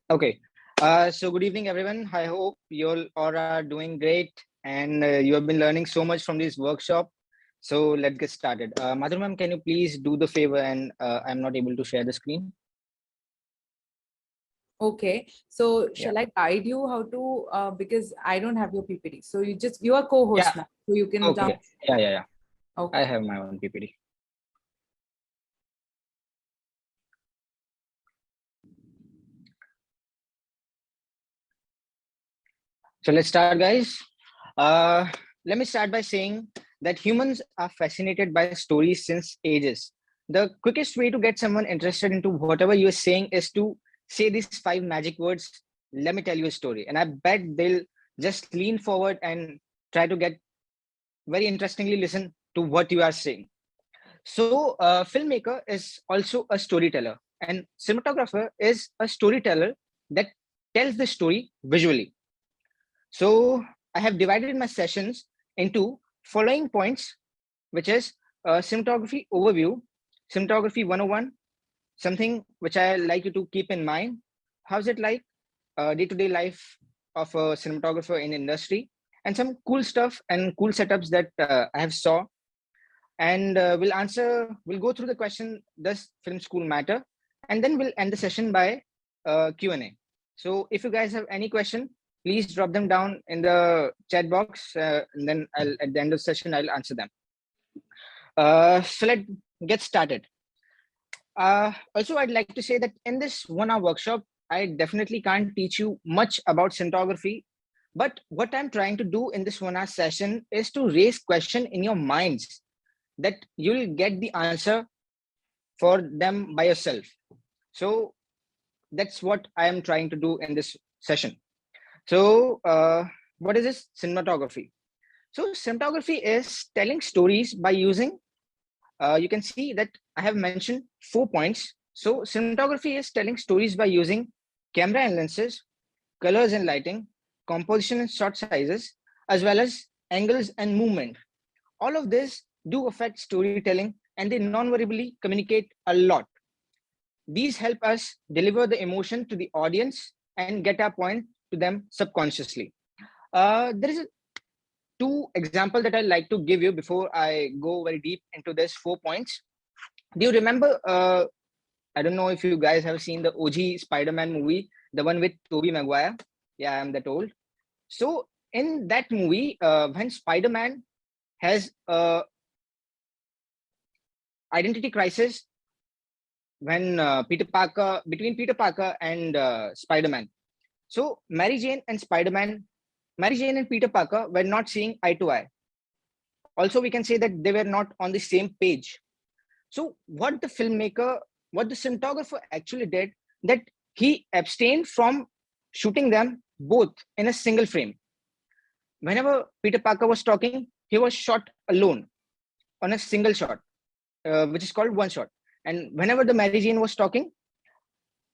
Okay. So good evening, everyone. I hope you all are doing great and you have been learning so much from this workshop. So let's get started. Madhur ma'am, can you please do the favor and I'm not able to share the screen? Okay, so Yeah. shall I guide you how to, because I don't have your PPT. So you are co-host Yeah. now. So you can jump. Okay. Yeah. I Okay. have my own PPT. So let's start, guys. Uh, Let me start by saying that humans are fascinated by stories since ages. The quickest way to get someone interested into whatever you're saying is to say these five magic words. Let me tell you a story. And I bet they'll just lean forward and try to get very interestingly listen to what you are saying. So, a filmmaker is also a storyteller, and cinematographer is a storyteller that tells the story visually. So I have divided my sessions into following points, which is cinematography overview, cinematography 101, something which I like you to keep in mind. How's it like day-to-day life of a cinematographer in industry, and some cool stuff and cool setups that I have saw. And we'll go through the question, does film school matter? And then we'll end the session by Q&A. So if you guys have any question, please drop them down in the chat box, and then at the end of the session, I'll answer them. So let's get started. Also, I'd like to say that in this 1 hour workshop, I definitely can't teach you much about cinematography, but what I'm trying to do in this 1 hour session is to raise question in your minds that you'll get the answer for them by yourself. So that's what I am trying to do in this session. So, what is this cinematography? So, cinematography is telling stories by using, you can see that I have mentioned 4 points. So, cinematography is telling stories by using camera and lenses, colors and lighting, composition and shot sizes, as well as angles and movement. All of this do affect storytelling and they non-verbally communicate a lot. These help us deliver the emotion to the audience and get our point to them subconsciously. There is two example that I like to give you before I go very deep into this 4 points. Do you remember? I don't know if you guys have seen the OG Spider-Man movie, the one with Tobey Maguire. Yeah, I'm that old. So in that movie, when Spider-Man has a identity crisis, when Peter Parker and Spider-Man. So Mary Jane and Peter Parker were not seeing eye to eye. Also, we can say that they were not on the same page. So what the cinematographer actually did, that he abstained from shooting them both in a single frame. Whenever Peter Parker was talking, he was shot alone on a single shot, which is called one shot. And whenever the Mary Jane was talking,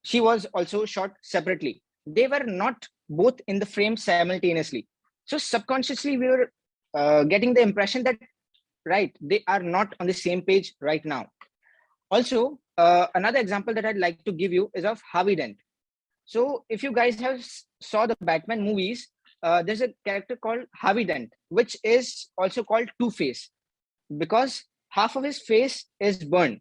she was also shot separately. They were not both in the frame simultaneously. So subconsciously, we were getting the impression that, right, they are not on the same page right now. Also, another example that I'd like to give you is of Harvey Dent. So if you guys have saw the Batman movies, there's a character called Harvey Dent, which is also called Two-Face because half of his face is burned.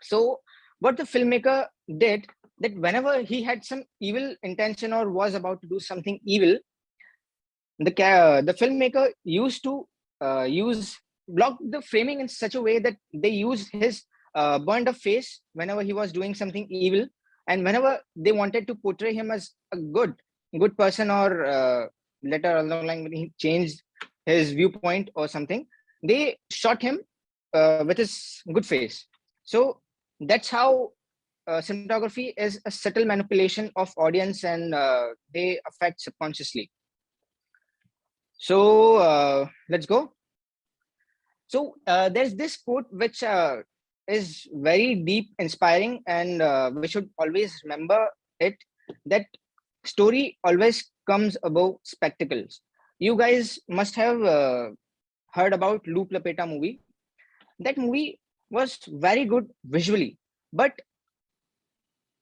So what the filmmaker did, that whenever he had some evil intention or was about to do something evil, the filmmaker used to use block the framing in such a way that they use his burned up face whenever he was doing something evil, and whenever they wanted to portray him as a good person, or later along the line when he changed his viewpoint or something, they shot him with his good face. So that's how cinematography is a subtle manipulation of audience, and they affect subconsciously. So let's go. So there's this quote which is very deep, inspiring, and we should always remember it. That story always comes above spectacles. You guys must have heard about Loop Lapeta movie. That movie was very good visually, but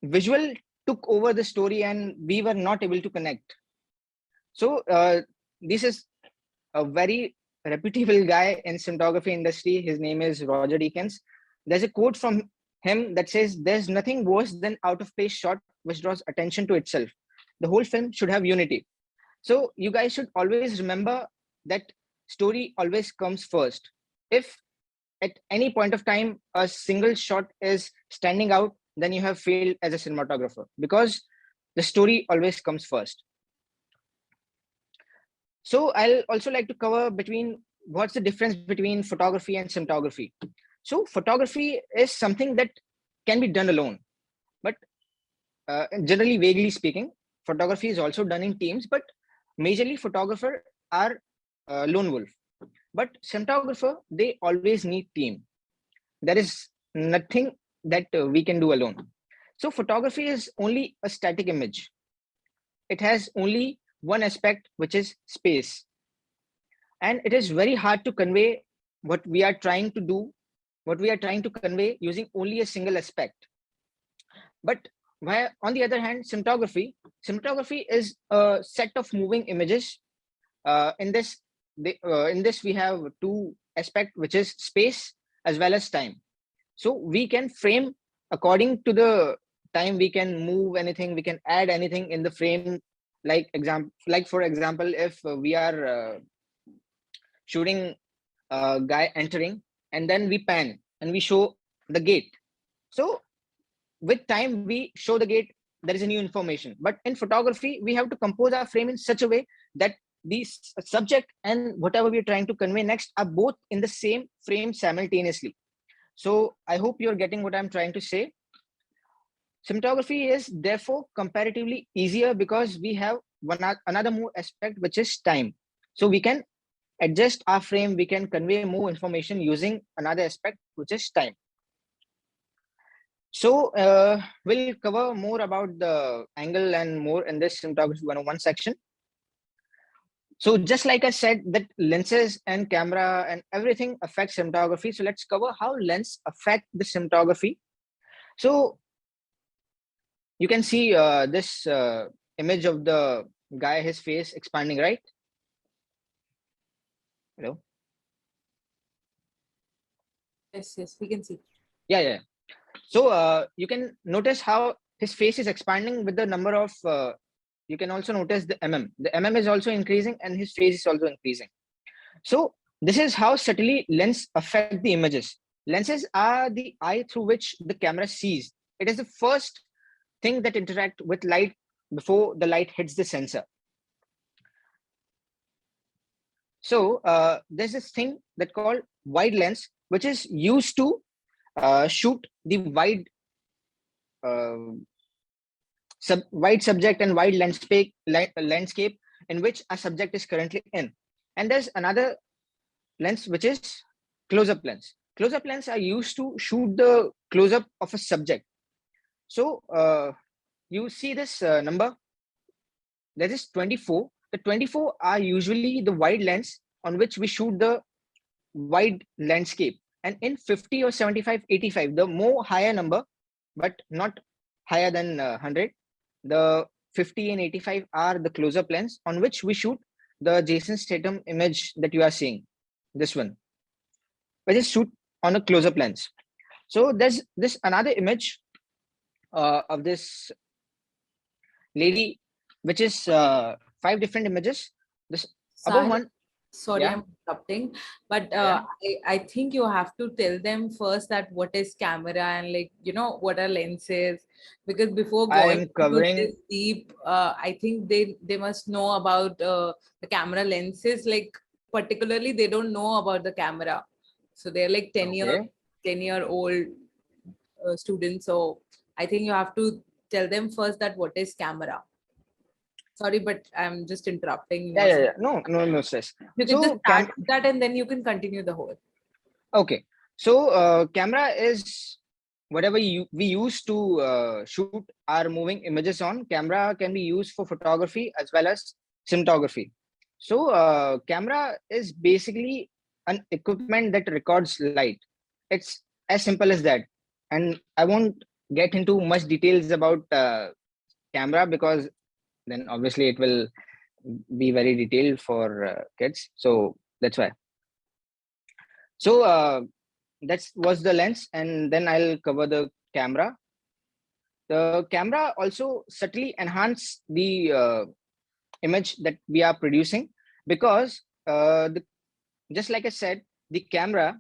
visual took over the story and we were not able to connect. So this is a very reputable guy in cinematography industry. His name is Roger Deakins. There's a quote from him that says, "There's nothing worse than out of place shot which draws attention to itself. The whole film should have unity." So you guys should always remember that story always comes first. If at any point of time a single shot is standing out, then you have failed as a cinematographer, because the story always comes first. So I'll also like to cover between what's the difference between photography and cinematography. So photography is something that can be done alone, but generally, vaguely speaking, photography is also done in teams, but majorly photographer are lone wolf. But cinematographer, they always need team. There is nothing that we can do alone. So photography is only a static image. It has only one aspect, which is space. And it is very hard to convey what we are trying to do, what we are trying to convey using only a single aspect. But where, on the other hand, cinematography is a set of moving images. In this we have two aspects, which is space as well as time. So we can frame according to the time. We can move anything, we can add anything in the frame. Like for example, if we are shooting a guy entering, and then we pan and we show the gate. So with time we show the gate, there is a new information. But in photography, we have to compose our frame in such a way that the subject and whatever we are trying to convey next are both in the same frame simultaneously. So I hope you're getting what I'm trying to say. Cinematography is therefore comparatively easier because we have another more aspect, which is time. So we can adjust our frame, we can convey more information using another aspect, which is time. So we'll cover more about the angle and more in this cinematography 101 section. So just like I said, that lenses and camera and everything affects cinematography. So let's cover how lens affect the cinematography. So you can see this image of the guy, his face expanding, right? Hello? Yes, we can see. Yeah. So you can notice how his face is expanding with the number of, you can also notice the mm. The mm is also increasing and his face is also increasing. So this is how subtly lens affect the images. Lenses are the eye through which the camera sees. It is the first thing that interact with light before the light hits the sensor. So there's this thing that called wide lens, which is used to shoot the wide uh, wide subject and wide landscape in which a subject is currently in. And there's another lens, which is close-up lens. Close-up lens are used to shoot the close-up of a subject. So you see this number, that is 24. The 24 are usually the wide lens on which we shoot the wide landscape. And in 50 or 75, 85, the more higher number, but not higher than 100, the 50 and 85 are the close-up lens on which we shoot the Jason Statham image that you are seeing, this one, which is shoot on a close-up lens. So there's this another image of this lady, which is 5 different images. This above Sahil, one, sorry, yeah, I'm interrupting, but yeah. I think you have to tell them first that what is camera and like, what are lenses, because before I going am into covering. this deep, I think they must know about the camera lenses. Like particularly, they don't know about the camera, so they're like Okay. 10-year old students. So I think you have to tell them first that what is camera. Sorry, but I'm just interrupting Yeah, you. yeah, yeah. No stress. You can just So start with that and then you can continue the whole. okay. So camera is whatever we use to shoot our moving images on. Camera can be used for photography as well as cinematography. So camera is basically an equipment that records light. It's as simple as that. And I won't get into much details about camera, because then obviously it will be very detailed for kids. So that's why. So that was the lens, and then I'll cover the camera. The camera also subtly enhance the image that we are producing, because just like I said, the camera,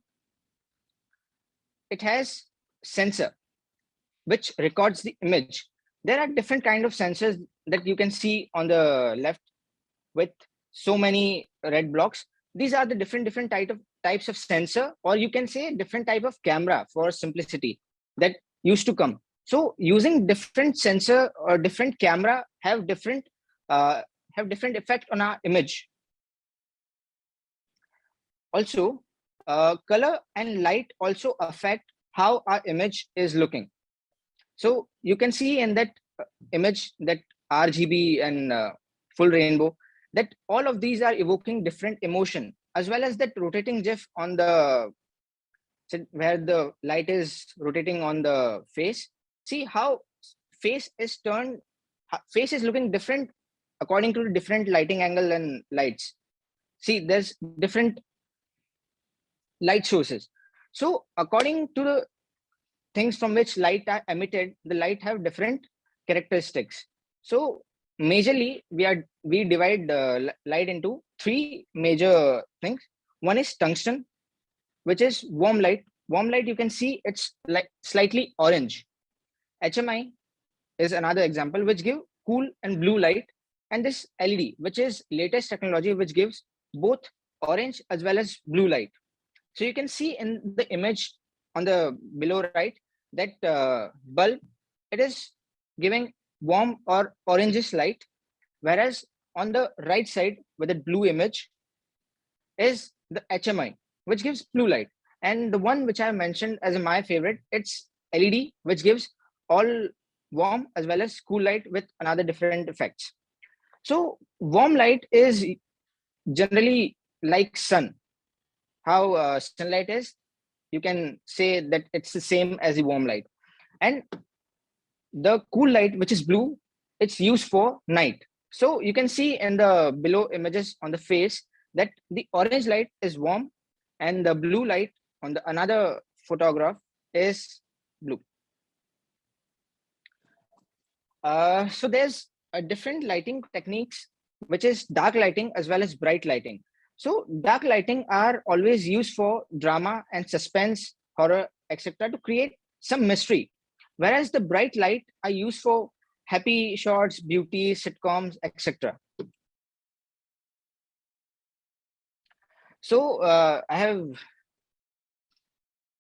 it has sensor which records the image. There are different kind of sensors that you can see on the left with so many red blocks. These are the different types of sensor, or you can say different type of camera for simplicity, that used to come. So using different sensor or different camera uh, have different effect on our image. Also, color and light also affect how our image is looking. So you can see in that image, that RGB and full rainbow, that all of these are evoking different emotion, as well as that rotating GIF on the, where the light is rotating on the face. See how face is turned, face is looking different according to the different lighting angle and lights. See, there's different light sources. So according to the things from which light are emitted, the light have different characteristics. So majorly we divide light into three major things. One is tungsten, which is warm light. Warm light, you can see it's like slightly orange. HMI is another example, which give cool and blue light. And this LED, which is latest technology, which gives both orange as well as blue light. So you can see in the image on the below right, that bulb, it is giving warm or orangish light, whereas on the right side with the blue image is the HMI, which gives blue light. And the one which I mentioned as my favorite, it's LED, which gives all warm as well as cool light with another different effects. So warm light is generally like sun. How sunlight is, you can say that it's the same as the warm light. And the cool light, which is blue, it's used for night. So you can see in the below images on the face that the orange light is warm, and the blue light on the another photograph is blue. So there's a different lighting techniques, which is dark lighting as well as bright lighting. So dark lighting are always used for drama and suspense, horror, etc., to create some mystery, whereas the bright light are used for happy shots, beauty, sitcoms, etc. So I have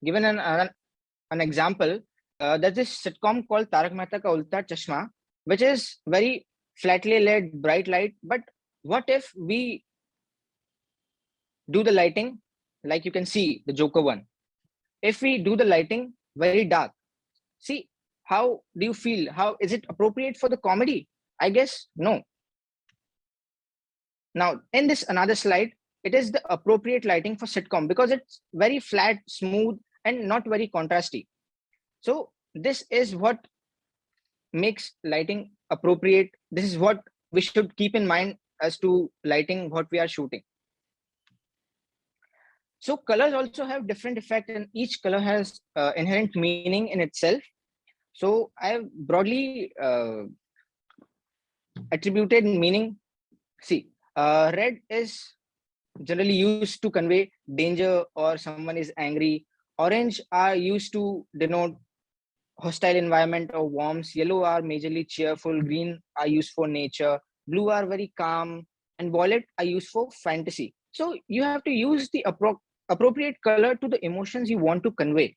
given an example. There's this sitcom called Tarak Mehta Ka Ulta Chashma, which is very flatly lit, bright light. But what if we do the lighting like you can see the Joker one? If we do the lighting very dark, see, how do you feel? How is it appropriate for the comedy? I guess no. Now, in this another slide, it is the appropriate lighting for sitcom, because it's very flat, smooth, and not very contrasty. So this is what makes lighting appropriate. This is what we should keep in mind as to lighting what we are shooting. So colors also have different effect, and each color has inherent meaning in itself. So I have broadly attributed meaning. See, red is generally used to convey danger or someone is angry. Orange are used to denote hostile environment or warmth. Yellow are majorly cheerful. Green are used for nature. Blue are very calm, and violet are used for fantasy. So you have to use the appropriate color to the emotions you want to convey.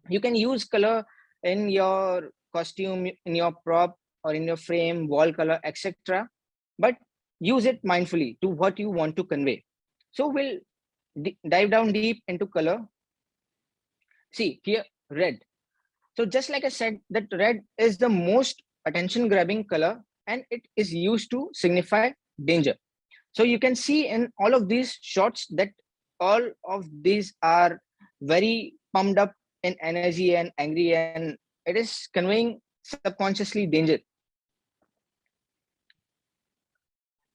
You can use color in your costume, in your prop, or in your frame, wall color, etc. But use it mindfully to what you want to convey. So we'll dive down deep into color. See here, red. So just like I said, that red is the most attention grabbing color, and it is used to signify danger. So you can see in all of these shots that all of these are very pumped up in energy and angry, and it is conveying subconsciously danger.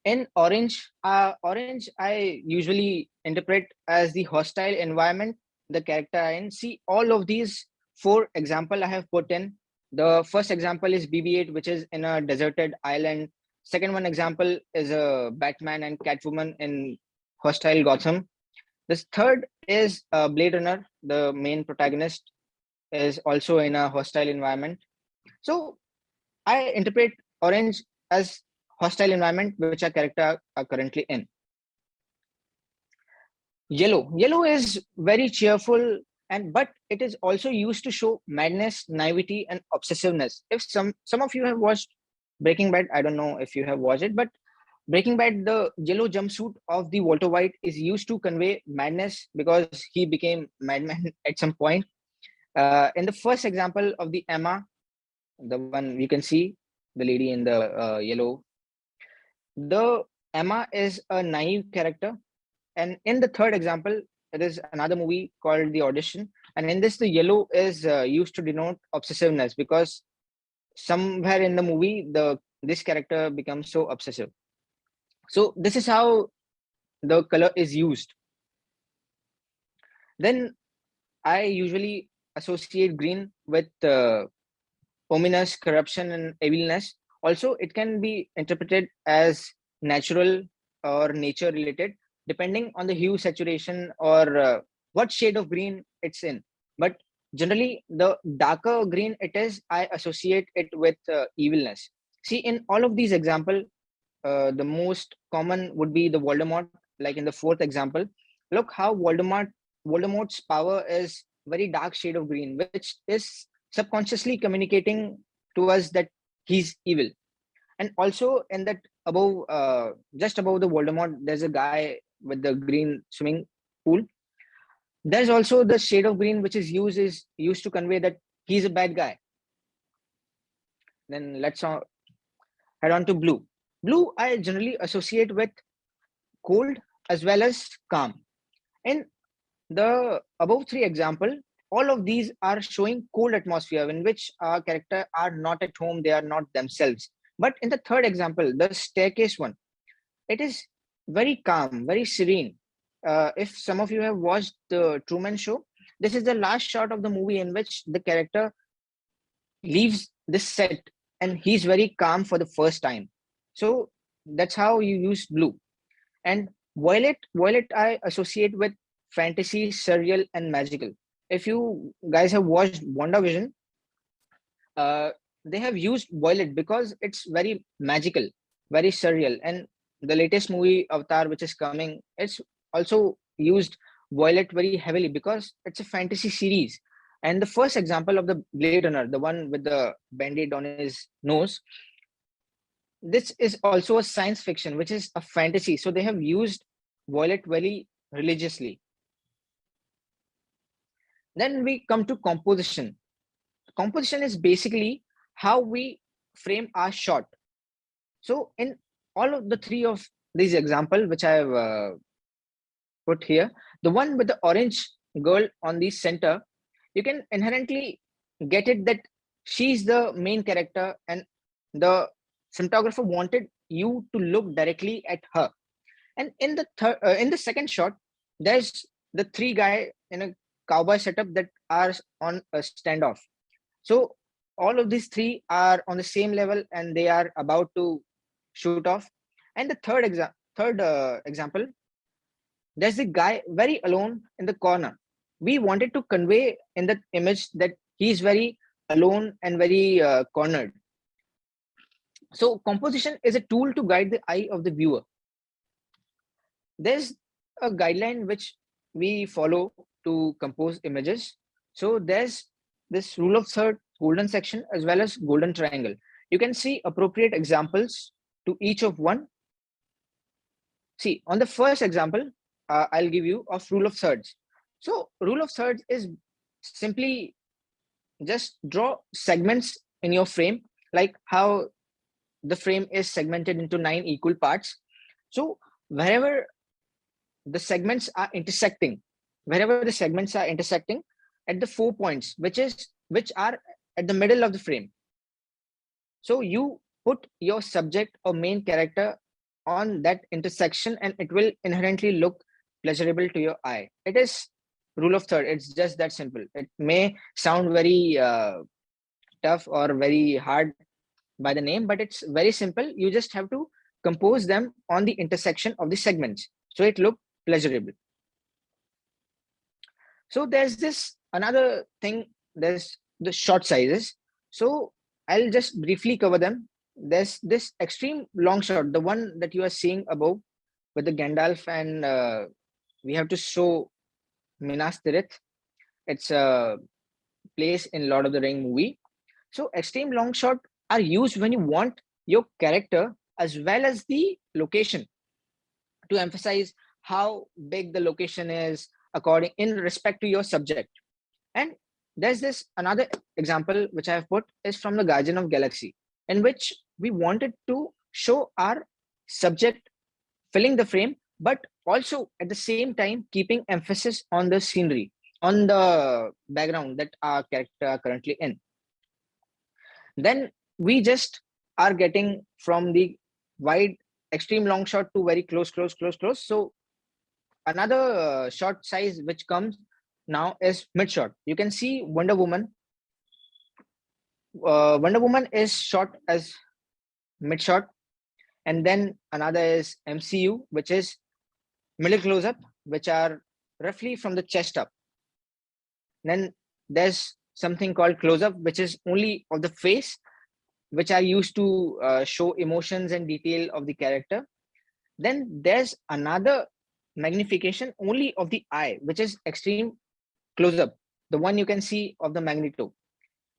In orange I usually interpret as the hostile environment the character are in. See, all of these four example I have put in. The first example is BB-8, which is in a deserted island. Second one example is a Batman and Catwoman in hostile Gotham. This third is Blade Runner. The main protagonist is also in a hostile environment. So I interpret orange as hostile environment which our character are currently in. Yellow is very cheerful, and but it is also used to show madness, naivety, and obsessiveness. If some of you have watched Breaking Bad, I don't know if you have watched it, but Breaking Bad, the yellow jumpsuit of the Walter White is used to convey madness because he became madman at some point. In the first example of the Emma, the one you can see, the lady in the yellow, the Emma is a naive character. And in the third example, it is another movie called The Audition. And in this, the yellow is used to denote obsessiveness because somewhere in the movie, this character becomes so obsessive. So this is how the color is used. Then I usually associate green with ominous, corruption, and evilness. Also, it can be interpreted as natural or nature related, depending on the hue, saturation, or what shade of green it's in. But generally, the darker green it is, I associate it with evilness. See, in all of these example, the most common would be the Voldemort. Like in the fourth example, look how Voldemort's power is very dark shade of green, which is subconsciously communicating to us that he's evil. And also in that above, just above the Voldemort, there's a guy with the green swimming pool. There's also the shade of green which is used to convey that he's a bad guy. Then let's head on to blue. Blue I generally associate with cold as well as calm. In the above three example, all of these are showing cold atmosphere in which our character are not at home, they are not themselves. But in the third example, the staircase one, it is very calm, very serene. If some of you have watched the Truman Show, this is the last shot of the movie in which the character leaves this set and he's very calm for the first time. So that's how you use blue. And violet I associate with fantasy, surreal, and magical. If you guys have watched WandaVision, uh, they have used violet because it's very magical, very surreal. And the latest movie Avatar, which is coming, it's also used violet very heavily because it's a fantasy series. And the first example of the Blade Runner, the one with the band-aid on his nose, this is also a science fiction, which is a fantasy. So they have used violet very religiously. Then we come to composition. Composition is basically how we frame our shot. So in all of the three of these example, which I have put here, the one with the orange girl on the center, you can inherently get it that she's the main character and the cinematographer wanted you to look directly at her. And in the second shot, there's the three guy in a cowboy setup that are on a standoff. So all of these three are on the same level and they are about to shoot off. And the third example, there's a guy very alone in the corner. We wanted to convey in that image that he's very alone and very cornered. So composition is a tool to guide the eye of the viewer. There's a guideline which we follow to compose images. So there's this rule of third, golden section, as well as golden triangle. You can see appropriate examples to each of one. See, on the first example, I'll give you of rule of thirds. So rule of thirds is simply just draw segments in your frame, like how the frame is segmented into 9 equal parts. So wherever the segments are intersecting, wherever the segments are intersecting at the 4 points, which are at the middle of the frame. So you put your subject or main character on that intersection and it will inherently look pleasurable to your eye. It is rule of third. It's just that simple. It may sound very tough or very hard by the name, but it's very simple. You just have to compose them on the intersection of the segments so it look pleasurable. So there's this another thing, there's the shot sizes. So I'll just briefly cover them. There's this extreme long shot, the one that you are seeing above with the Gandalf, and we have to show Minas Tirith. It's a place in Lord of the Ring movie. So extreme long shot are used when you want your character as well as the location to emphasize how big the location is according in respect to your subject. And there's this another example which I have put is from the Guardian of Galaxy, in which we wanted to show our subject filling the frame, but also at the same time keeping emphasis on the scenery, on the background that our character are currently in. Then we just are getting from the wide extreme long shot to very close. So another shot size which comes now is mid shot. You can see Wonder Woman. Wonder Woman is shot as mid shot, and then another is MCU, which is middle close up, which are roughly from the chest up. Then there's something called close up, which is only of the face, which are used to show emotions and detail of the character. Then there's another magnification only of the eye, which is extreme close up, the one you can see of the Magneto.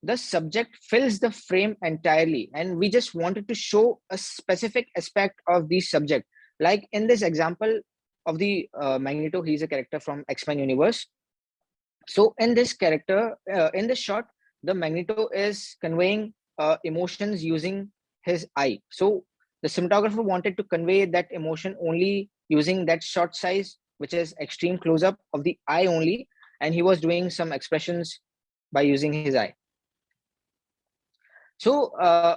The subject fills the frame entirely, and we just wanted to show a specific aspect of the subject. Like in this example of the Magneto, he's a character from X-Men universe. So in this character, in this shot, the Magneto is conveying emotions using his eye. So the cinematographer wanted to convey that emotion only using that shot size, which is extreme close up of the eye only, and he was doing some expressions by using his eye. So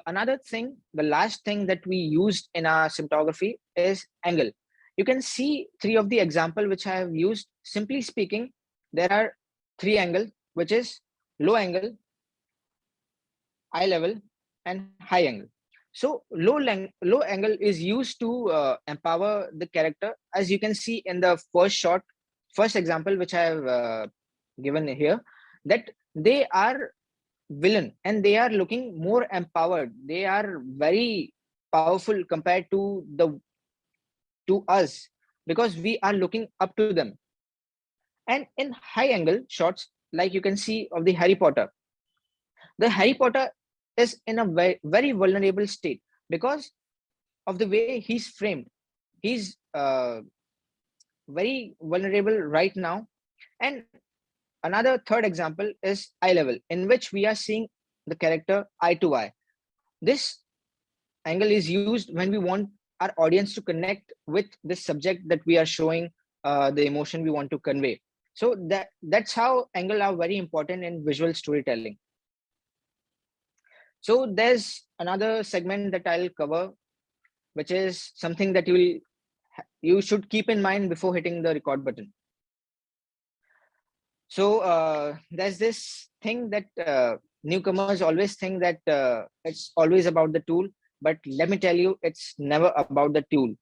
another thing, the last thing that we used in our cinematography is angle. You can see three of the example which I have used. Simply speaking, there are three angles, which is low angle, eye level, and high angle. So low angle is used to empower the character, as you can see in the first shot, first example which I have given here, that they are villain and they are looking more empowered. They are very powerful compared to us because we are looking up to them. And in high angle shots, like you can see of the Harry Potter, the Harry Potter is in a very vulnerable state because of the way he's framed. He's very vulnerable right now. And another third example is eye level, in which we are seeing the character eye to eye. This angle is used when we want our audience to connect with this subject that we are showing the emotion we want to convey. So that's how angle are very important in visual storytelling. So there's another segment that I'll cover, which is something that you should keep in mind before hitting the record button. So there's this thing that newcomers always think that it's always about the tool, but let me tell you, it's never about the tool.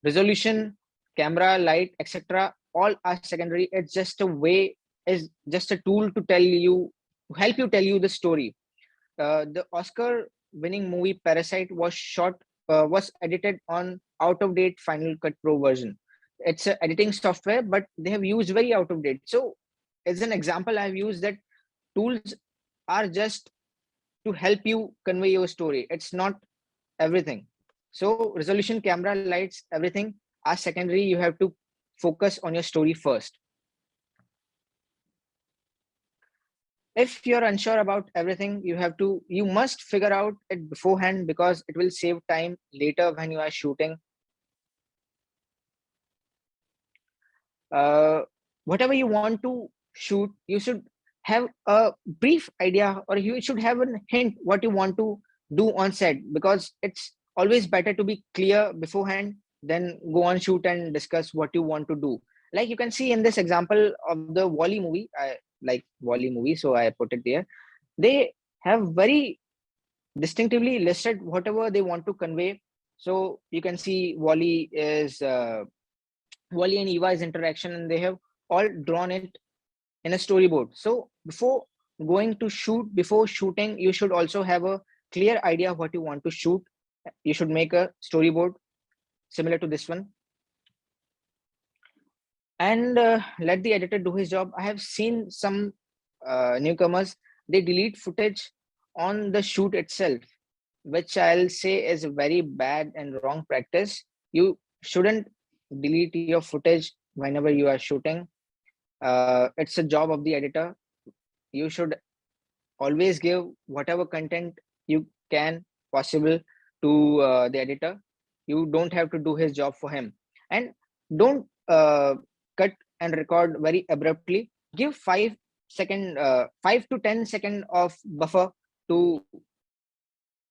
Resolution, camera, light, etc. all are secondary. It's just a way, is just a tool to help you tell you the story. The Oscar-winning movie Parasite was edited on out-of-date Final Cut Pro version. It's an editing software, but they have used very out-of-date. So, as an example, I've used that tools are just to help you convey your story. It's not everything. So, resolution, camera, lights, everything are secondary. You have to focus on your story first. If you're unsure about everything, you must figure out it beforehand, because it will save time later when you are shooting. Whatever you want to shoot, you should have a brief idea, or you should have a hint what you want to do on set, because it's always better to be clear beforehand, then go on shoot and discuss what you want to do. Like you can see in this example of the Wally movie, I like Wally movie, so I put it there. They have very distinctively listed whatever they want to convey. So you can see Wally and Eva's interaction, and they have all drawn it in a storyboard. So before shooting, you should also have a clear idea of what you want to shoot. You should make a storyboard similar to this one, and let the editor do his job. I have seen some newcomers, they delete footage on the shoot itself, which I'll say is a very bad and wrong practice. You shouldn't delete your footage whenever you are shooting. It's a job of the editor. You should always give whatever content you can possible to the editor. You don't have to do his job for him. And don't cut and record very abruptly. Give 5 to 10 second of buffer to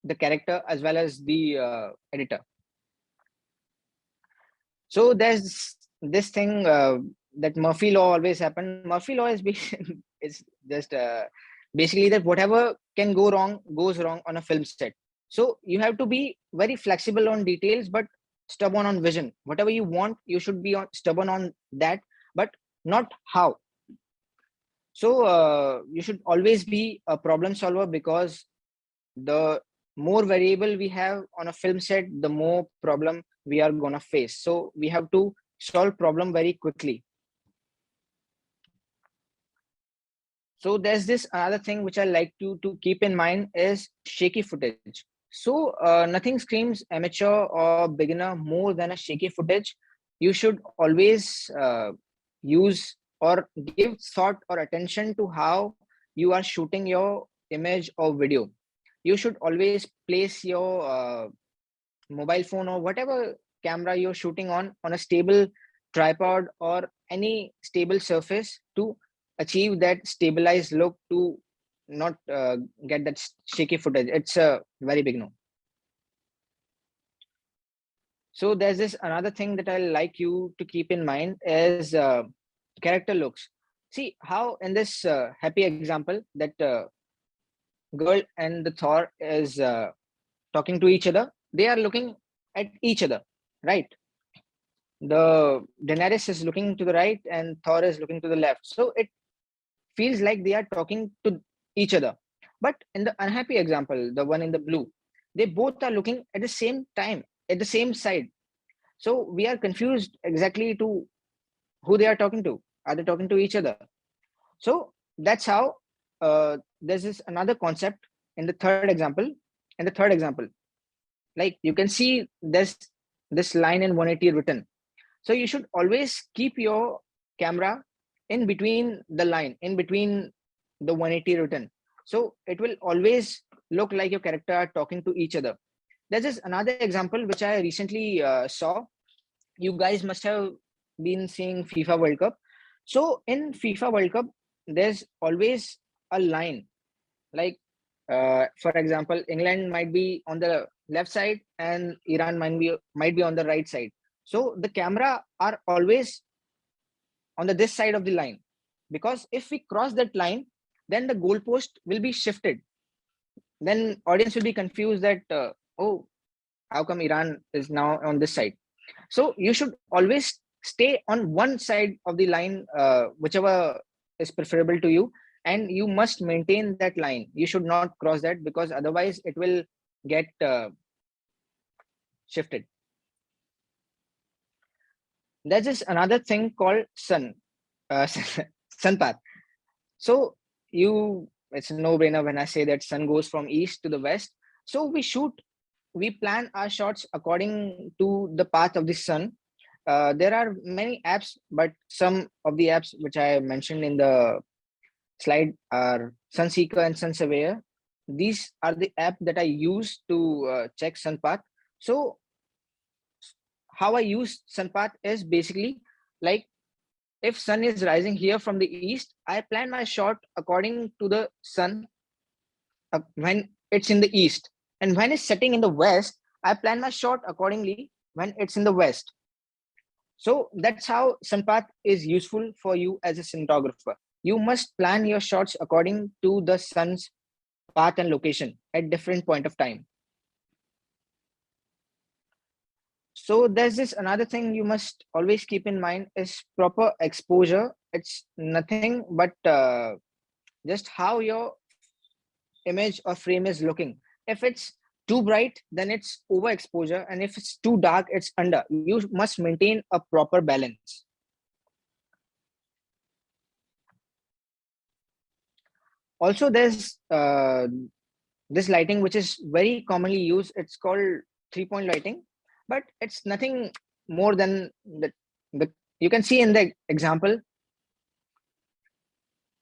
the character as well as the editor. So there's this thing that Murphy law always happen. Murphy law is is just basically that whatever can go wrong goes wrong on a film set. So you have to be very flexible on details, but stubborn on vision. Whatever you want, you should be stubborn on that, but not how. So you should always be a problem solver, because the more variable we have on a film set, the more problem we are gonna face. So we have to solve problem very quickly. So there's this another thing which I like to keep in mind is shaky footage. So nothing screams amateur or beginner more than a shaky footage. You should always use or give thought or attention to how you are shooting your image or video. You should always place your mobile phone or whatever camera you're shooting on a stable tripod or any stable surface to achieve that stabilized look, to not get that shaky footage. It's a very big no. So there's this another thing that I like you to keep in mind is character looks. See how in this happy example that girl and the Thor is talking to each other. They are looking at each other, right? The Daenerys is looking to the right and Thor is looking to the left. So it feels like they are talking to each other. But in the unhappy example, the one in the blue, they both are looking at the same time, at the same side. So we are confused exactly to who they are talking to. Are they talking to each other? So that's how there's this another concept in the third example. In the third example, like you can see there's this line in 180 written. So you should always keep your camera in between the line, in between the 180 written. So it will always look like your character are talking to each other. There's this another example which I recently saw. You guys must have been seeing FIFA World Cup. So in FIFA World Cup, there's always a line. Like, for example, England might be on the left side and Iran might be on the right side. So the camera are always on the this side of the line, because if we cross that line, then the goalpost will be shifted. Then audience will be confused that oh, how come Iran is now on this side? So you should always stay on one side of the line, whichever is preferable to you, and you must maintain that line. You should not cross that, because otherwise it will get shifted. There's this another thing called sun path. So it's a no-brainer when I say that sun goes from east to the west. So we plan our shots according to the path of the sun. There are many apps, but some of the apps which I mentioned in the slide are Sunseeker and Sunsurveyor. These are the app that I use to check sun path. So how I use sun path is basically like, if sun is rising here from the east, I plan my shot according to the sun when it's in the east, and when it's setting in the west, I plan my shot accordingly when it's in the west. So that's how sunpath is useful for you as a cinematographer. You must plan your shots according to the sun's path and location at different point of time. So there's this another thing you must always keep in mind is proper exposure. It's nothing but just how your image or frame is looking. If it's too bright, then it's overexposure, and if it's too dark, it's under. You must maintain a proper balance. Also, there's this lighting which is very commonly used. It's called 3-point lighting, but it's nothing more than the you can see in the example,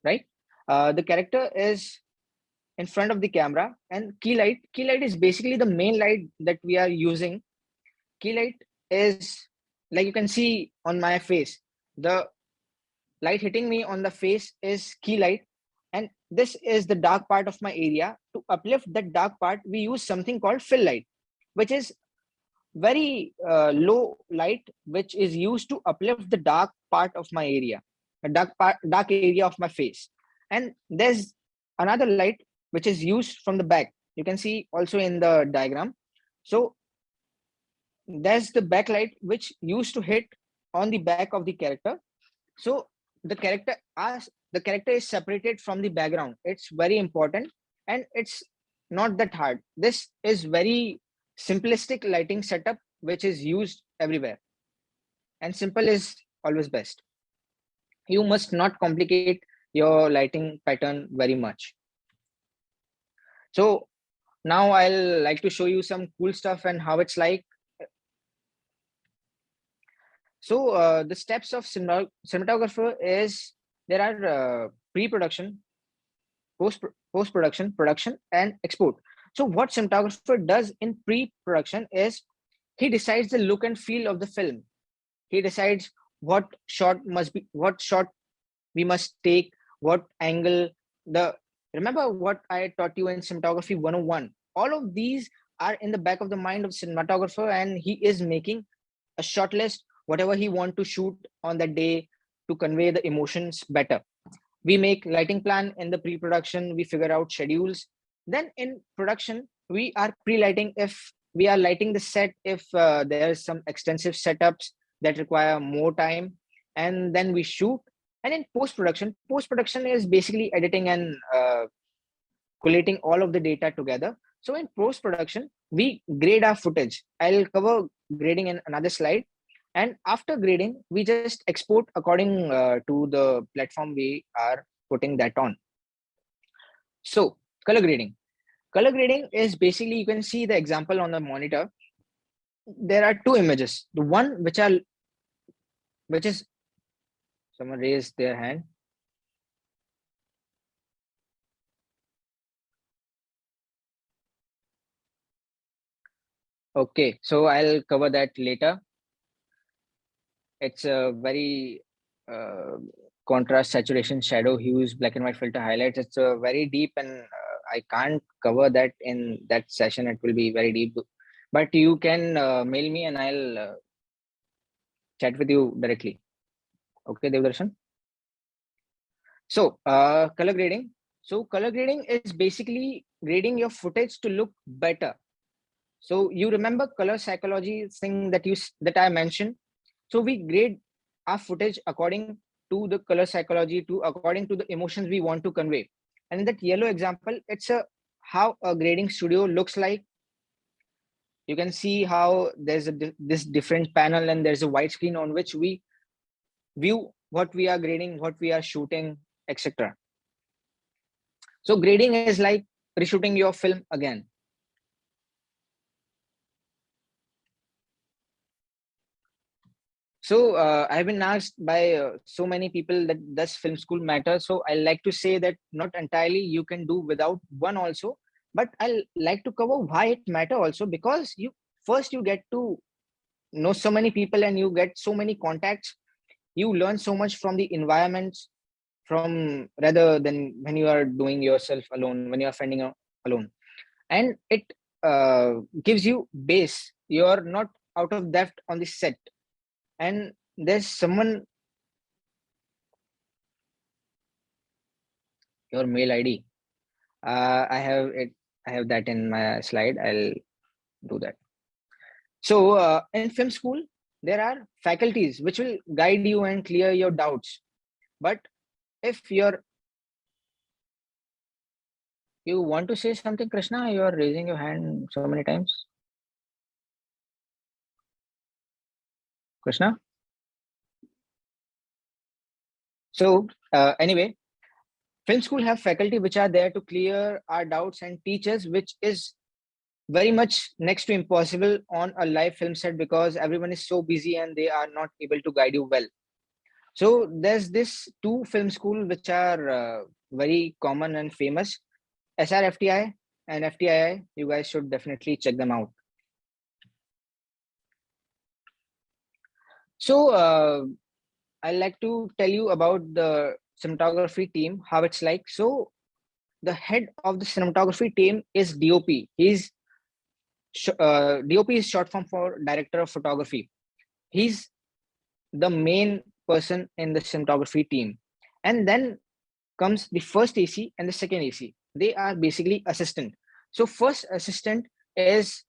right? The character is in front of the camera, and key light is basically the main light that we are using. Key light is like you can see on my face. The light hitting me on the face is key light, and this is the dark part of my area. To uplift that dark part, we use something called fill light, which is very low light, which is used to uplift the dark part of my area, a dark area of my face. And there's another light which is used from the back. You can see also in the diagram. So there's the backlight which used to hit on the back of the character. So the character is separated from the background. It's very important, and it's not that hard. This is very simplistic lighting setup which is used everywhere, and simple is always best. You must not complicate your lighting pattern very much. So now I'll like to show you some cool stuff and how it's like. So the steps of cinematographer is there are pre-production, post-production, production, and export. So what cinematographer does in pre-production is he decides the look and feel of the film. He decides what shot we must take, what angle. The Remember what I taught you in cinematography 101. All of these are in the back of the mind of cinematographer, and he is making a shot list, whatever he want to shoot on that day to convey the emotions better. We make lighting plan in the pre-production, we figure out schedules. Then in production, we are pre-lighting if we are lighting the set, if there is some extensive setups that require more time, and then we shoot. And in post-production is basically editing and collating all of the data together. So in post-production, we grade our footage. I'll cover grading in another slide. And after grading, we just export according to the platform we are putting that on. So color grading. Color grading is basically, you can see the example on the monitor. There are two images. The one which is, someone raised their hand. Okay, so I'll cover that later. It's a very contrast, saturation, shadow, hues, black and white filter, highlights. It's a very deep, and I can't cover that in that session. It will be very deep, but you can mail me and I'll chat with you directly. Okay, Devdarshan. So color grading. So color grading is basically grading your footage to look better. So you remember color psychology thing that I mentioned. So we grade our footage according to the color psychology, to according to the emotions we want to convey. And in that yellow example, it's a how a grading studio looks like. You can see how there's this different panel, and there's a white screen on which we view what we are grading, what we are shooting, etc. So grading is like reshooting your film again. So I've been asked by so many people that does film school matter. So I like to say that not entirely, you can do without one also, but I like to cover why it matter also, because you get to know so many people and you get so many contacts. You learn so much from the environments, from rather than when you are doing yourself alone, when you are finding out alone. And it gives you base. You're not out of depth on the set, and there's someone, your mail ID. I have it. I have that in my slide. I'll do that. So in film school, there are faculties which will guide you and clear your doubts. But if you want to say something, Krishna, you are raising your hand so many times. Krishna. So anyway, film school have faculty which are there to clear our doubts and teach us, which is very much next to impossible on a live film set because everyone is so busy and they are not able to guide you well. So there's this two film school which are very common and famous, SRFTI and FTII. You guys should definitely check them out. So I'd like to tell you about the cinematography team, how it's like. So the head of the cinematography team is DOP. DOP is short form for director of photography. He's the main person in the cinematography team. And then comes the first AC and the second AC. They are basically assistant. So first assistant is,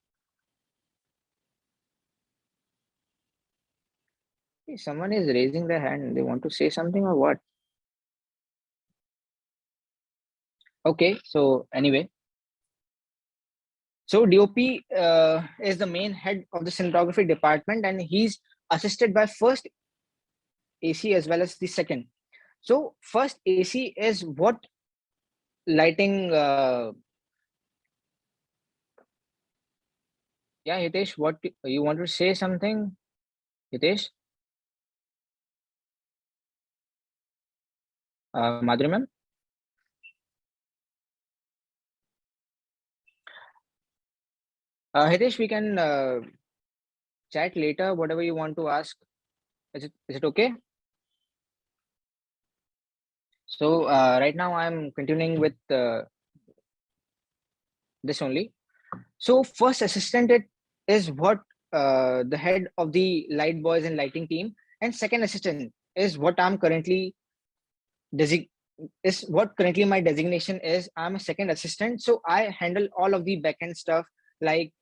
someone is raising their hand. They want to say something or what? Okay, so anyway, so DOP is the main head of the cinematography department, and he's assisted by first AC as well as the second. So first AC is what lighting. Yeah, Hitesh, what you want to say something, Hitesh? Madhuri ma'am? Hitesh, we can chat later. Whatever you want to ask, is it okay? So right now I'm continuing with this only. So first assistant it is what the head of the light boys and lighting team, and second assistant is what I'm currently design is what currently my designation is. I'm a second assistant, so I handle all of the backend stuff like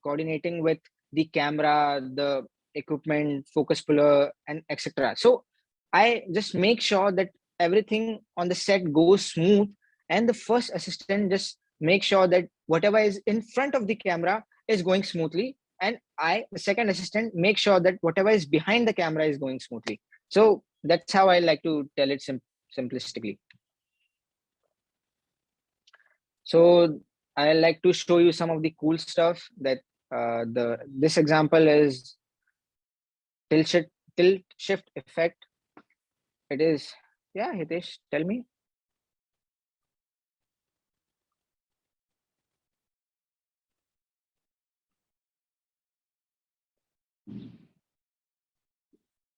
coordinating with the camera, the equipment, focus puller, and etc. So I just make sure that everything on the set goes smooth, and the first assistant just make sure that whatever is in front of the camera is going smoothly, and I, the second assistant, make sure that whatever is behind the camera is going smoothly. So that's how I like to tell it simplistically. So I like to show you some of the cool stuff that the this example is tilt shift effect. It is, yeah, Hitesh, tell me.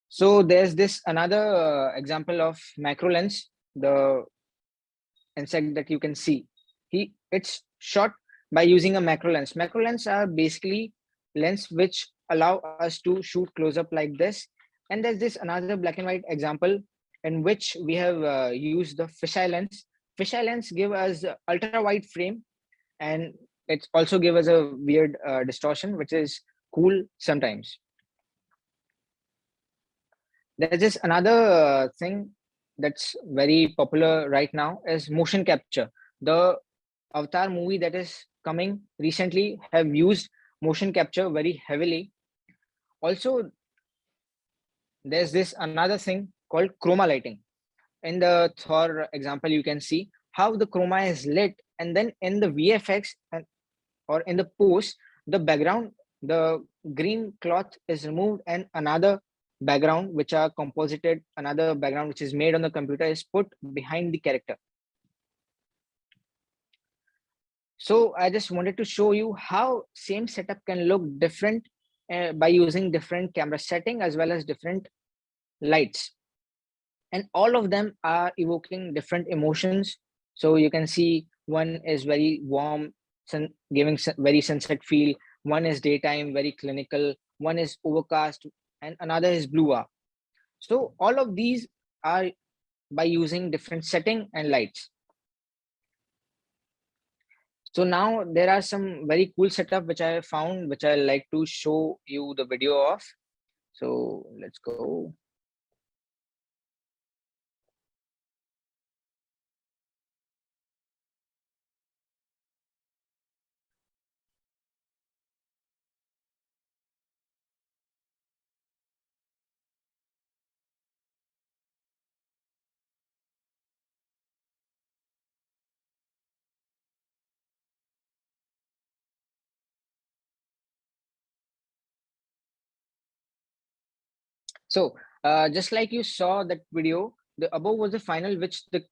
So there's this another example of macro lens, the insect that you can see. It's shot by using a macro lens. Macro lens are basically lens which allow us to shoot close up like this. And there's this another black and white example in which we have used the fisheye lens. Fisheye lens give us ultra wide frame, and it also give us a weird distortion, which is cool sometimes. There's this another thing that's very popular right now is motion capture. The Avatar movie that is coming recently have used motion capture very heavily. Also, there's this another thing called chroma lighting. In the Thor example, you can see how the chroma is lit, and then in the VFX or in the post, the background, the green cloth is removed, and another background which are composited, another background which is made on the computer is put behind the character. So I just wanted to show you how same setup can look different by using different camera setting as well as different lights. And all of them are evoking different emotions. So you can see one is very warm, giving very sunset feel. One is daytime, very clinical. One is overcast, and another is blue hour. So all of these are by using different setting and lights. So now there are some very cool setup which I found, which I like to show you the video of. So let's go. So just like you saw that video, the above was the final which the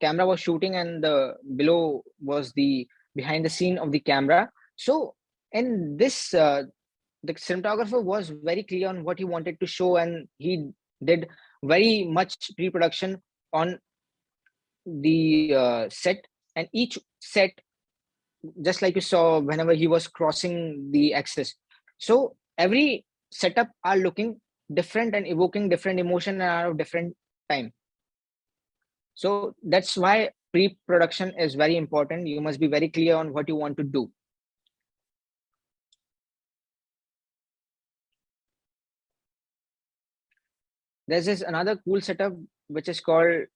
camera was shooting, and the below was the behind the scene of the camera. So in this, the cinematographer was very clear on what he wanted to show, and he did very much pre-production on the set, and each set, just like you saw whenever he was crossing the axis. So every setup are looking different and evoking different emotion and are of different time. So that's why pre-production is very important. You must be very clear on what you want to do. There's this another cool setup which is called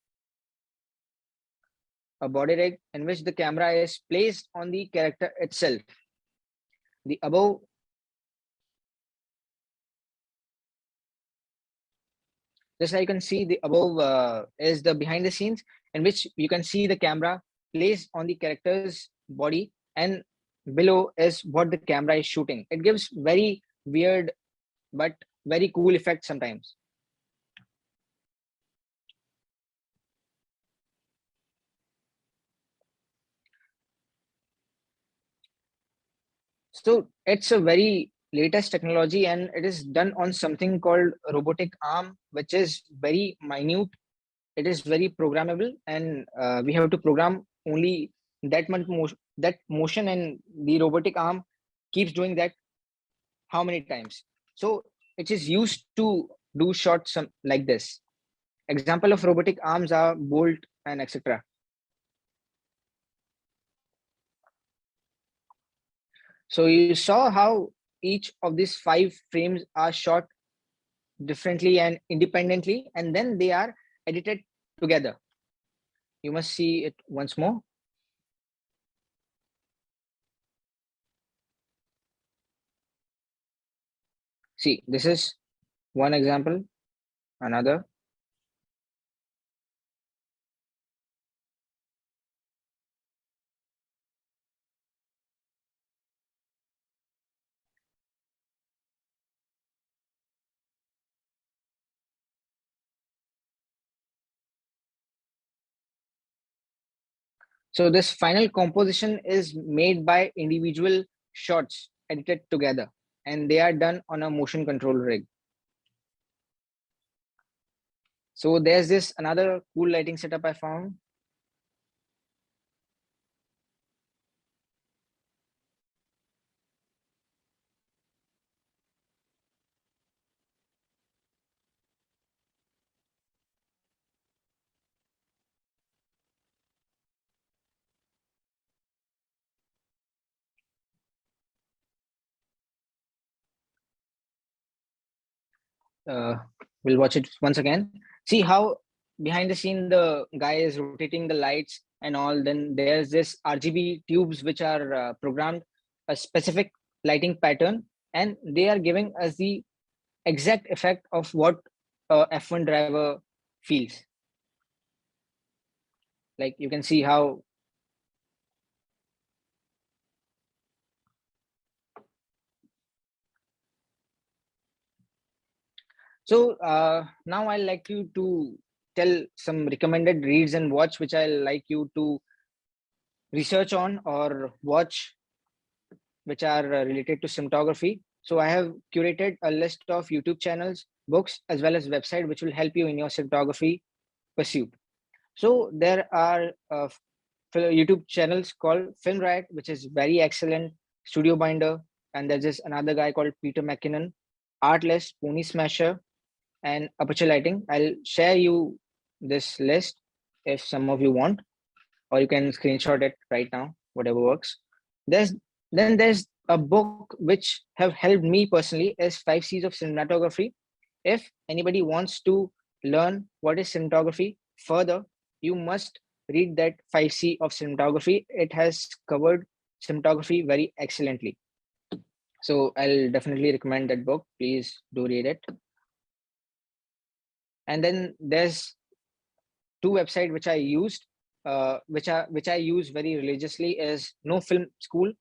a body rig, in which the camera is placed on the character itself. The above, just like you can see, the above is the behind the scenes, in which you can see the camera placed on the character's body, and below is what the camera is shooting. It gives very weird but very cool effect sometimes. So it's a very latest technology, and it is done on something called robotic arm, which is very minute. It is very programmable, and we have to program only that motion, and the robotic arm keeps doing that how many times. So it is used to do shots like this. Example of robotic arms are bolt and etc. So you saw how each of these 5 frames are shot differently and independently, and then they are edited together. You must see it once more. See, this is one example, another. So this final composition is made by individual shots edited together, and they are done on a motion control rig. So there's this another cool lighting setup I found. Uh, we'll watch it once again. See how behind the scene the guy is rotating the lights and all. Then there's this RGB tubes which are programmed a specific lighting pattern, and they are giving us the exact effect of what a F1 driver feels. Like you can see how. So now I like you to tell some recommended reads and watch which I like you to research on or watch, which are related to cinematography. So I have curated a list of YouTube channels, books, as well as website which will help you in your cinematography pursuit. So there are YouTube channels called Film Riot, which is very excellent. Studio Binder, and there's this another guy called Peter McKinnon, Artless, Pony Smasher, and Aperture Lighting. I'll share you this list if some of you want, or you can screenshot it right now, whatever works. There's then there's a book which have helped me personally is 5 C's of cinematography. If anybody wants to learn what is cinematography further, you must read that 5C of cinematography. It has covered cinematography very excellently. So I'll definitely recommend that book. Please do read it. And then there's two websites which I used, which I use very religiously is No Film School.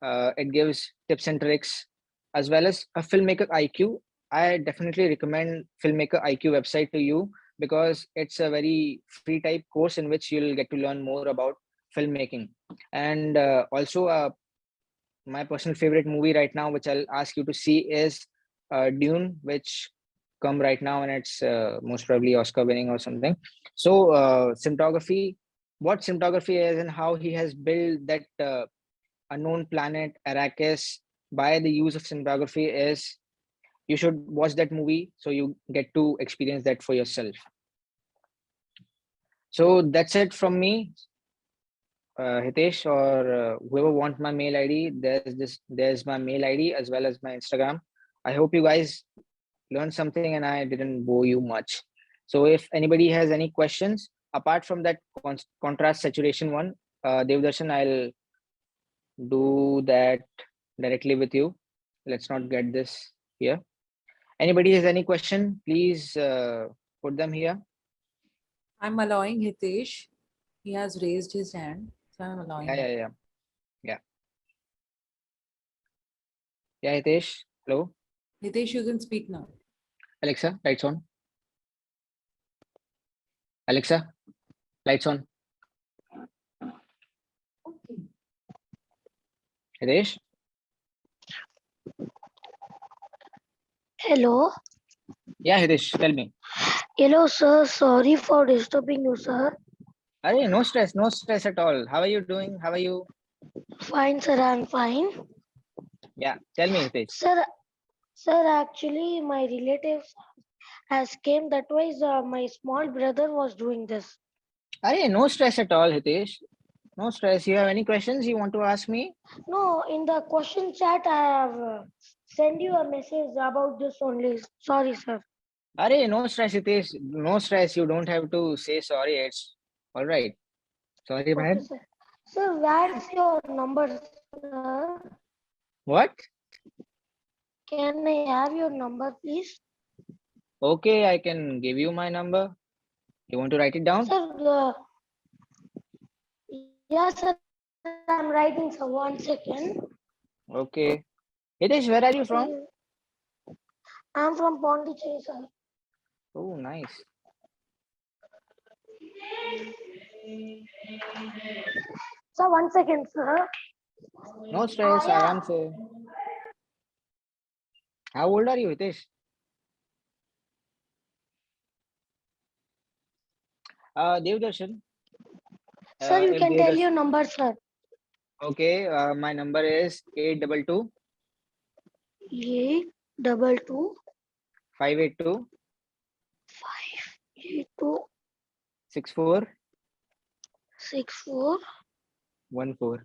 It gives tips and tricks as well as a filmmaker IQ. I definitely recommend filmmaker IQ website to you because it's a very free type course in which you'll get to learn more about filmmaking. And also, my personal favorite movie right now, which I'll ask you to see, is Dune, which come right now, and it's most probably Oscar winning or something. So, cinematography, what cinematography is, and how he has built that unknown planet Arrakis by the use of cinematography is you should watch that movie so you get to experience that for yourself. So that's it from me, Hitesh, or whoever want my mail ID. There's my mail ID as well as my Instagram. I hope you guys learned something and I didn't bore you much. So if anybody has any questions apart from that contrast saturation one, Devdarshan, I'll do that directly with you. Let's not get this here. Anybody has any question, please put them here. I'm allowing Hitesh. He has raised his hand, so I'm allowing Yeah, him. yeah, yeah, yeah. Yeah, Hitesh, hello. Hitesh, you can speak now. Alexa, lights on. Alexa, lights on. Hitesh. Hello. Yeah, Hitesh, tell me. Hello, sir. Sorry for disturbing you, sir. Arey, no stress at all. How are you doing? How are you? Fine, sir. I'm fine. Yeah, tell me, Hitesh. Sir, actually, my relatives has came. That was my small brother was doing this. Arey, no stress at all, Hitesh. No stress. You have any questions you want to ask me? No, in the question chat, I have sent you a message about this only. Sorry, sir. Arey, no stress, Hitesh. No stress. You don't have to say sorry. It's all right. Sorry, Okay, man. sir. Sir, where's your number, sir? What? Can I have your number, please? Okay, I can give you my number. You want to write it down? Sir, yeah, sir. I'm writing, sir. 1 second. Okay. Hitesh, where are you from? I'm from Pondicherry, sir. Oh, nice. Sir, 1 second, sir. No stress. Yeah. Aram se. How old are you, Hitesh? Devdarshan. Sir, you If can tell your Devdarshan. number, sir. Okay, my number is 822 Eight double two 582 five eight two 64 14.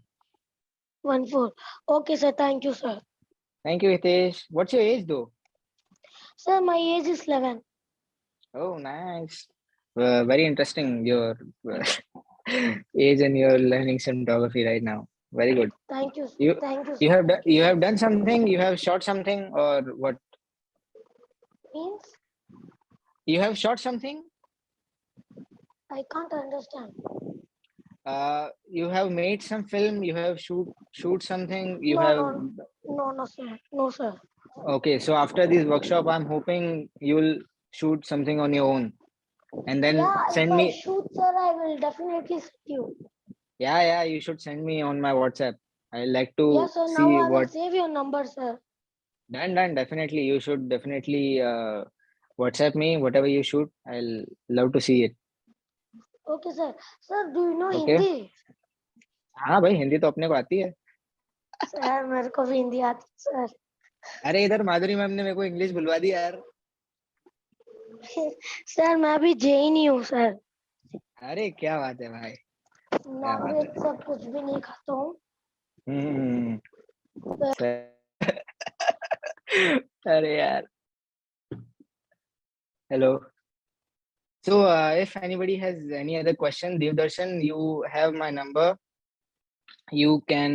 14. Okay, sir. Thank you, sir. Thank you, Hitesh. What's your age though? Sir, my age is 11. Oh, nice. Very interesting. Your age and your learning cinematography right now. Very good. Thank you. You Thank you, you sir. have Thank you, you sir. have done something. You have shot something or what? Means You have shot something. I can't understand. You have made some film. You have shoot something. You No, have no, no, sir. No, sir. okay. So after this workshop, I'm hoping you'll shoot something on your own and then Yeah, if send I me. shoot, sir, I will definitely send you. Yeah, yeah, you should send me on my WhatsApp. I like Yes, to sir. Now see I will what save your number, sir. done. Definitely, you should definitely WhatsApp me whatever you shoot. I'll love to see it. Okay, sir. Sir, do you know Okay. Hindi? हाँ भाई, हिंदी तो अपने को आती है। Sir मेरे को भी हिंदी आती है सर। अरे इधर माधुरी मैम ने मेरे को इंग्लिश बुलवा दी यार। सर मैं भी जेई हूँ सर। अरे क्या बात है भाई, क्या बात है। नॉनवेज सब कुछ भी नहीं खाता हूँ। हम्म, अरे यार, hello. So, if anybody has any other question, Devdarshan, you have my number. You can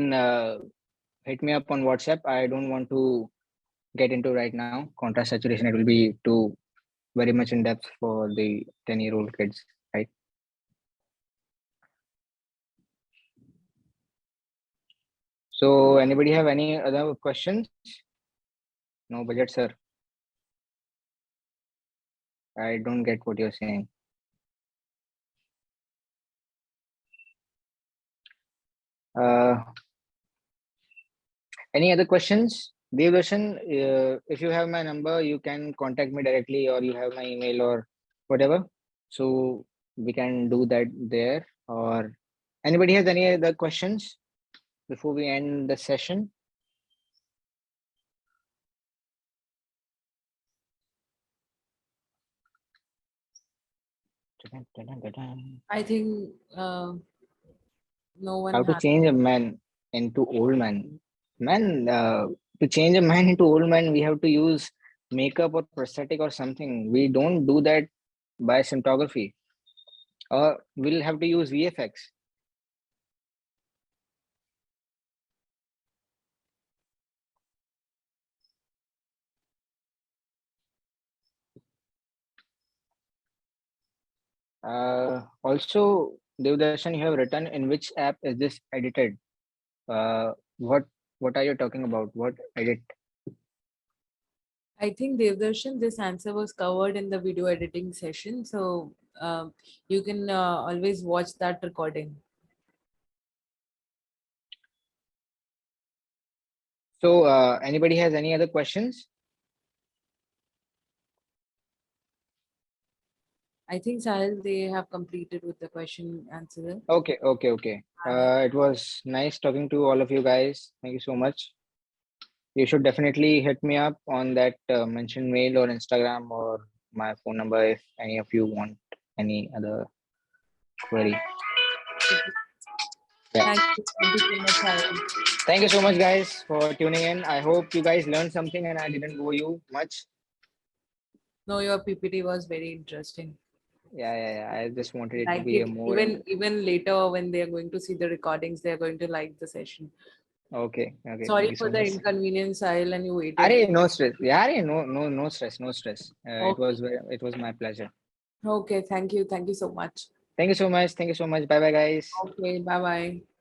hit me up on WhatsApp. I don't want to get into right now. Contrast saturation, it will be too very much in depth for the 10-year-old kids, right? So, anybody have any other questions? No budget, sir. I don't get what you're saying. Uh, any other questions? Devdarshan, if you have my number, you can contact me directly, or you have my email or whatever. So we can do that there. Or anybody has any other questions before we end the session? I think no one How to has. change a man into old man? Man, to change a man into old man, we have to use makeup or prosthetic or something. We don't do that by cinematography, or we'll have to use VFX. Also, Devdarshan, you have written in which app is this edited? What are you talking about? What edit? I think Devdarshan, this answer was covered in the video editing session, so you can always watch that recording. So, anybody has any other questions? I think Sahil, they have completed with the question answer. Okay. It was nice talking to all of you guys. Thank you so much. You should definitely hit me up on that mentioned mail or Instagram or my phone number if any of you want any other query. Yeah. Thank you so much, Sahil. Thank you so much, guys, for tuning in. I hope you guys learned something and I didn't bore you much. No, your PPT was very interesting. Yeah. I just wanted it to Like be a it, more even later when they are going to see the recordings, they are going to like the session. okay. Thank Sorry you for so the much. inconvenience, Sahil, and you waited. Arey, no stress. Yeah, no stress, no stress. Okay. It was my pleasure. Okay, thank you. Thank you so much. Thank you so much. Thank you so much. Bye bye, guys. Okay, bye bye.